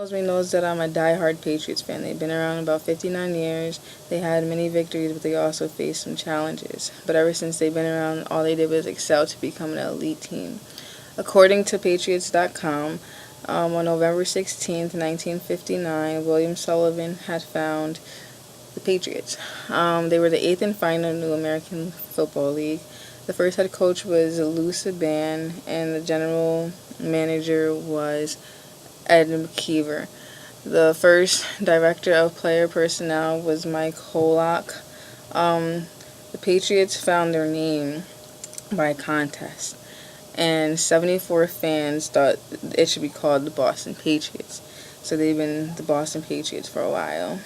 Knows me knows that I'm a die-hard Patriots fan. They've been around about 59 years. They had many victories, but they also faced some challenges. But ever since they've been around, all they did was excel to become an elite team. According to Patriots.com, on November 16th, 1959, William Sullivan had found the Patriots. They were the eighth and final New American Football League. The first head coach was Lou Saban, and the general manager was Ed McKeever. The first director of player personnel was Mike Holock. The Patriots found their name by contest, and 74 fans thought it should be called the Boston Patriots. So they've been the Boston Patriots for a while.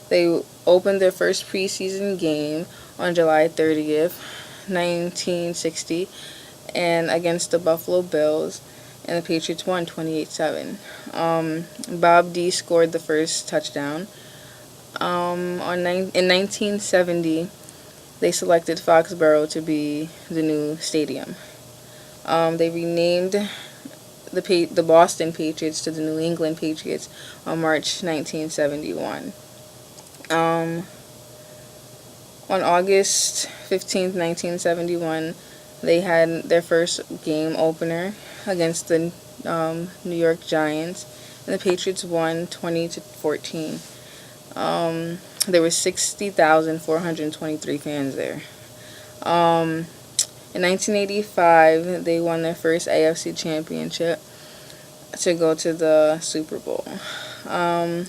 They opened their first preseason game on July 30th, 1960, and against the Buffalo Bills, and the Patriots won 28-7. Bob D scored the first touchdown. In 1970, they selected Foxborough to be the new stadium. They renamed the Boston Patriots to the New England Patriots on March 1971. On August 15th, 1971, they had their first game opener against the New York Giants, and the Patriots won 20-14. There were 60,423 fans there. In 1985, they won their first AFC championship to go to the Super Bowl. On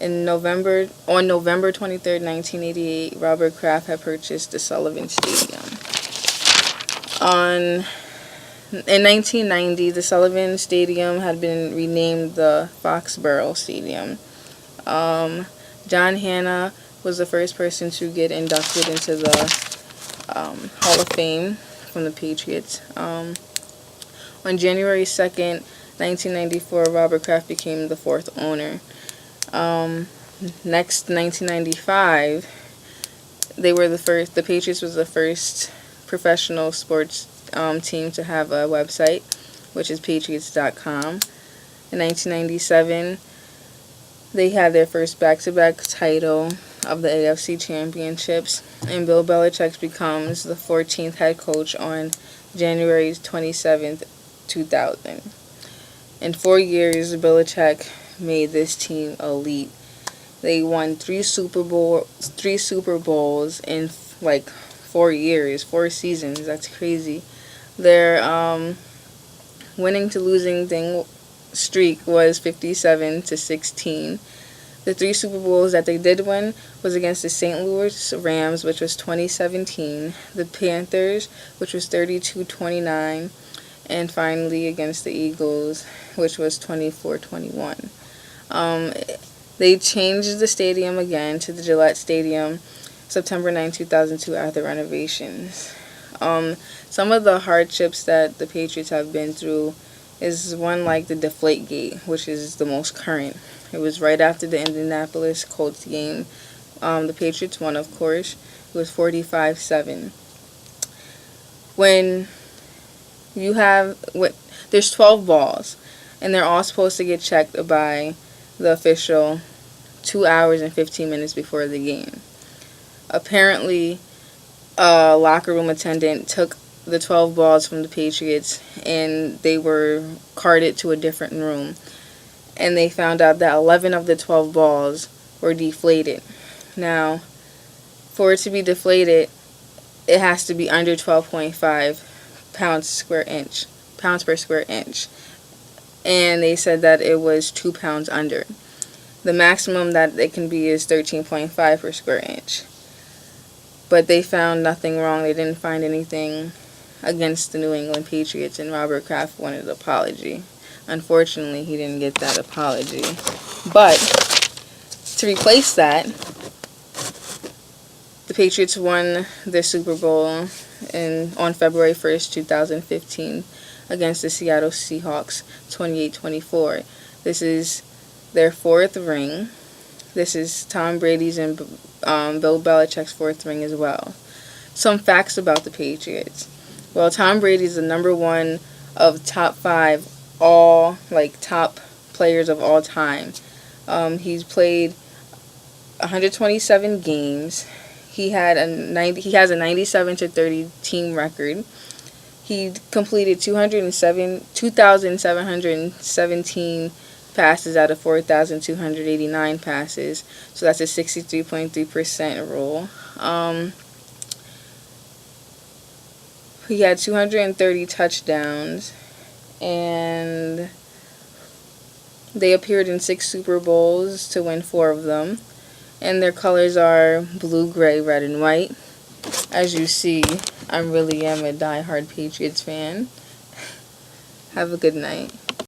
November 23rd, 1988, Robert Kraft had purchased the Sullivan Stadium. In 1990, the Sullivan Stadium had been renamed the Foxborough Stadium. John Hanna was the first person to get inducted into the Hall of Fame from the Patriots. On January 2nd, 1994, Robert Kraft became the fourth owner. Next, 1995, the Patriots was the first professional sports team to have a website, which is Patriots.com. In 1997, they had their first back-to-back title of the AFC Championships, and Bill Belichick becomes the 14th head coach on January 27th, 2000. In 4 years, Belichick made this team elite. They won three Super Bowls in like 4 years, 4 seasons. That's crazy. Their winning to losing streak was 57-16. The 3 Super Bowls that they did win was against the St. Louis Rams, which was 2017, the Panthers, which was 32-29, and finally against the Eagles, which was 24-21. They changed the stadium again to the Gillette Stadium September 9, 2002 after renovations. Some of the hardships that the Patriots have been through is one like the Deflategate, which is the most current. It was right after the Indianapolis Colts game. The Patriots won, of course. It was 45-7. There's 12 balls, and they're all supposed to get checked by the official 2 hours and 15 minutes before the game. Apparently, a locker room attendant took the 12 balls from the Patriots, and they were carted to a different room. And they found out that 11 of the 12 balls were deflated. Now, for it to be deflated, it has to be under 12.5 pounds per square inch. And they said that it was 2 pounds under. The maximum that it can be is 13.5 per square inch. But they found nothing wrong. They didn't find anything against the New England Patriots, and Robert Kraft wanted an apology. Unfortunately, he didn't get that apology. But to replace that, the Patriots won their Super Bowl on February 1st, 2015 against the Seattle Seahawks, 28-24. This is their 4th ring. This is Tom Brady's and Bill Belichick's 4th ring as well. Some facts about the Patriots. Well, Tom Brady is the number 1 of top 5 all top players of all time. He's played 127 games. He has a 97-30 team record. He completed 2,717 passes out of 4,289 passes. So that's a 63.3% rule. He had 230 touchdowns, and they appeared in 6 Super Bowls to win 4 of them. And their colors are blue, gray, red, and white. As you see, I really am a die-hard Patriots fan. Have a good night.